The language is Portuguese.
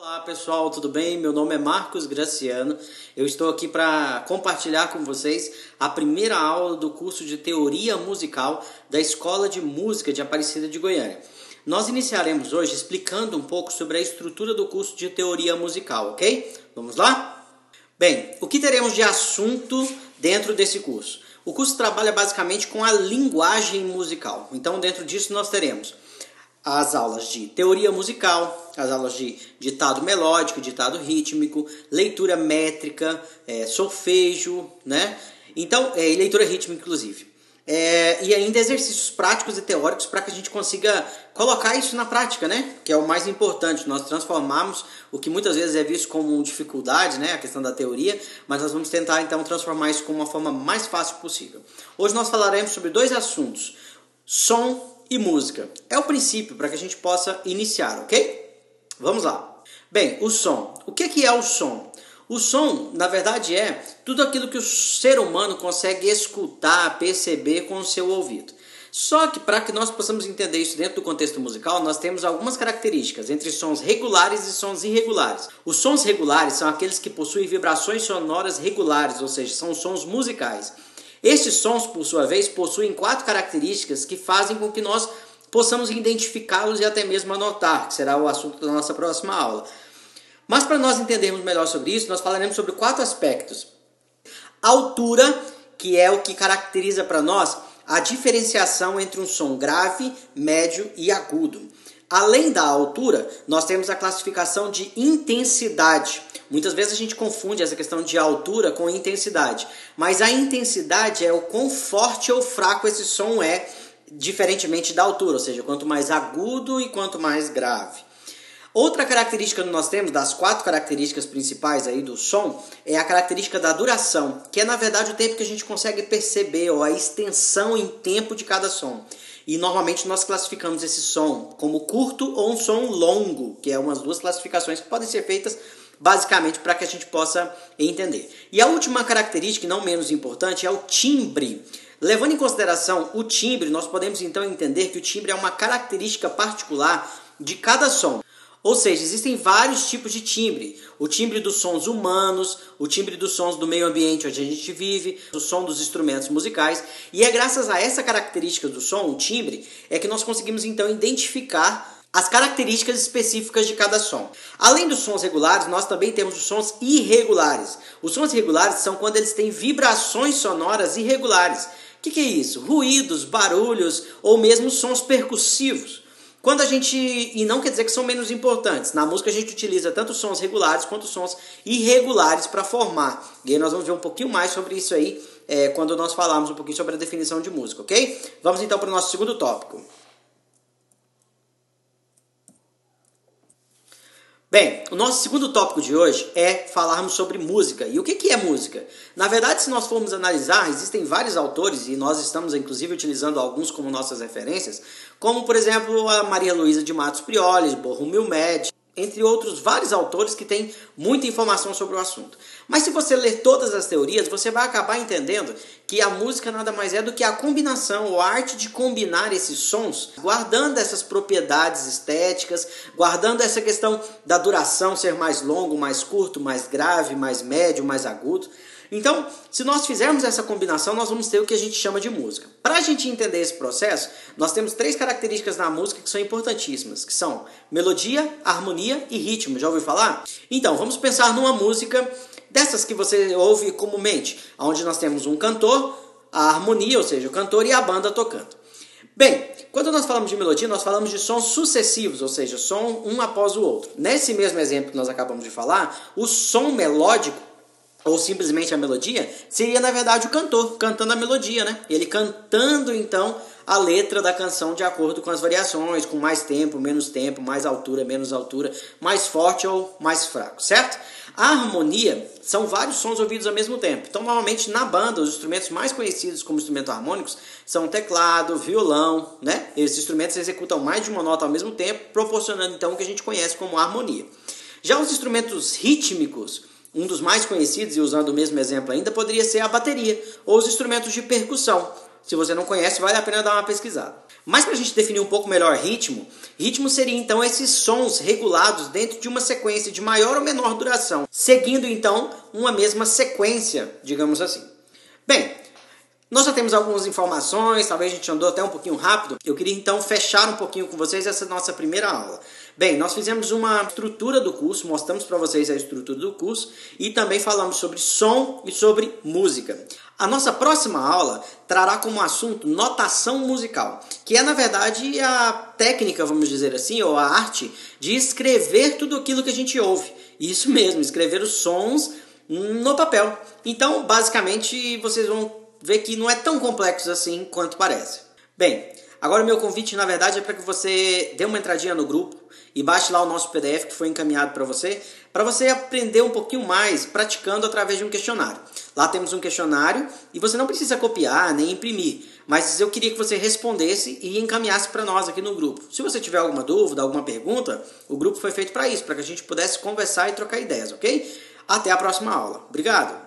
Olá pessoal, tudo bem? Meu nome é Marcos Graciano. Eu estou aqui para compartilhar com vocês a primeira aula do curso de Teoria Musical da Escola de Música de Aparecida de Goiânia. Nós iniciaremos hoje explicando um pouco sobre a estrutura do curso de Teoria Musical, ok? Vamos lá? Bem, o que teremos de assunto dentro desse curso? O curso trabalha basicamente com a linguagem musical. Então, dentro disso, nós teremos as aulas de teoria musical, as aulas de ditado melódico, ditado rítmico, leitura métrica, solfejo, né? Então, e leitura rítmica, inclusive. E ainda exercícios práticos e teóricos para que a gente consiga colocar isso na prática, né? Que é o mais importante, nós transformarmos o que muitas vezes é visto como dificuldade, né? A questão da teoria, mas nós vamos tentar então transformar isso como uma forma mais fácil possível. Hoje nós falaremos sobre dois assuntos: som e música. É o princípio para que a gente possa iniciar, ok? Vamos lá. Bem, o som. O que é o som? O som, na verdade, é tudo aquilo que o ser humano consegue escutar, perceber com o seu ouvido. Só que para que nós possamos entender isso dentro do contexto musical, nós temos algumas características entre sons regulares e sons irregulares. Os sons regulares são aqueles que possuem vibrações sonoras regulares, ou seja, são sons musicais. Estes sons, por sua vez, possuem 4 características que fazem com que nós possamos identificá-los e até mesmo anotar, que será o assunto da nossa próxima aula. Mas para nós entendermos melhor sobre isso, nós falaremos sobre 4 aspectos. A altura, que é o que caracteriza para nós a diferenciação entre um som grave, médio e agudo. Além da altura, nós temos a classificação de intensidade. Muitas vezes a gente confunde essa questão de altura com intensidade, mas a intensidade é o quão forte ou fraco esse som é, diferentemente da altura, ou seja, quanto mais agudo e quanto mais grave. Outra característica que nós temos, das 4 características principais aí do som, é a característica da duração, que é na verdade o tempo que a gente consegue perceber, ou a extensão em tempo de cada som. E normalmente nós classificamos esse som como curto ou um som longo, que é umas 2 classificações que podem ser feitas basicamente para que a gente possa entender. E a última característica, e não menos importante, é o timbre. Levando em consideração o timbre, nós podemos então entender que o timbre é uma característica particular de cada som. Ou seja, existem vários tipos de timbre. O timbre dos sons humanos, o timbre dos sons do meio ambiente onde a gente vive, o som dos instrumentos musicais. E é graças a essa característica do som, o timbre, é que nós conseguimos então identificar as características específicas de cada som. Além dos sons regulares, nós também temos os sons irregulares. Os sons irregulares são quando eles têm vibrações sonoras irregulares. O que é isso? Ruídos, barulhos ou mesmo sons percussivos. E não quer dizer que são menos importantes. Na música a gente utiliza tanto sons regulares quanto sons irregulares para formar. E aí nós vamos ver um pouquinho mais sobre isso aí quando nós falarmos um pouquinho sobre a definição de música, ok? Vamos então para o nosso segundo tópico. Bem, o nosso segundo tópico de hoje é falarmos sobre música. E o que é música? Na verdade, se nós formos analisar, existem vários autores, e nós estamos inclusive utilizando alguns como nossas referências, como por exemplo a Maria Luísa de Matos Prioli, Bohumil Med, entre outros vários autores que têm muita informação sobre o assunto. Mas se você ler todas as teorias, você vai acabar entendendo que a música nada mais é do que a combinação, ou a arte de combinar esses sons, guardando essas propriedades estéticas, guardando essa questão da duração ser mais longo, mais curto, mais grave, mais médio, mais agudo. Então, se nós fizermos essa combinação, nós vamos ter o que a gente chama de música. Para a gente entender esse processo, nós temos 3 características na música que são importantíssimas, que são melodia, harmonia e ritmo. Já ouviu falar? Então, vamos pensar numa música dessas que você ouve comumente, onde nós temos um cantor, a harmonia, ou seja, o cantor e a banda tocando. Bem, quando nós falamos de melodia, nós falamos de sons sucessivos, ou seja, som um após o outro. Nesse mesmo exemplo que nós acabamos de falar, o som melódico, ou simplesmente a melodia, seria na verdade o cantor cantando a melodia, né? Ele cantando então a letra da canção de acordo com as variações, com mais tempo, mais altura, menos altura, mais forte ou mais fraco, certo? A harmonia são vários sons ouvidos ao mesmo tempo. Então, normalmente na banda, os instrumentos mais conhecidos como instrumentos harmônicos são teclado, violão, né? Esses instrumentos executam mais de uma nota ao mesmo tempo, proporcionando então o que a gente conhece como harmonia. Já os instrumentos rítmicos, um dos mais conhecidos, e usando o mesmo exemplo ainda, poderia ser a bateria ou os instrumentos de percussão. Se você não conhece, vale a pena dar uma pesquisada. Mas para a gente definir um pouco melhor ritmo, ritmo seria então esses sons regulados dentro de uma sequência de maior ou menor duração, seguindo então uma mesma sequência, digamos assim. Bem, nós já temos algumas informações, talvez a gente andou até um pouquinho rápido. Eu queria então fechar um pouquinho com vocês essa nossa primeira aula. Bem, nós fizemos uma estrutura do curso, mostramos para vocês a estrutura do curso e também falamos sobre som e sobre música. A nossa próxima aula trará como assunto notação musical, que é na verdade a técnica, vamos dizer assim, ou a arte de escrever tudo aquilo que a gente ouve. Isso mesmo, escrever os sons no papel. Então, basicamente, vocês vão ver que não é tão complexo assim quanto parece. Bem, agora o meu convite, na verdade, é para que você dê uma entradinha no grupo e baixe lá o nosso PDF que foi encaminhado para você aprender um pouquinho mais praticando através de um questionário. Lá temos um questionário e você não precisa copiar nem imprimir, mas eu queria que você respondesse e encaminhasse para nós aqui no grupo. Se você tiver alguma dúvida, alguma pergunta, o grupo foi feito para isso, para que a gente pudesse conversar e trocar ideias, ok? Até a próxima aula. Obrigado!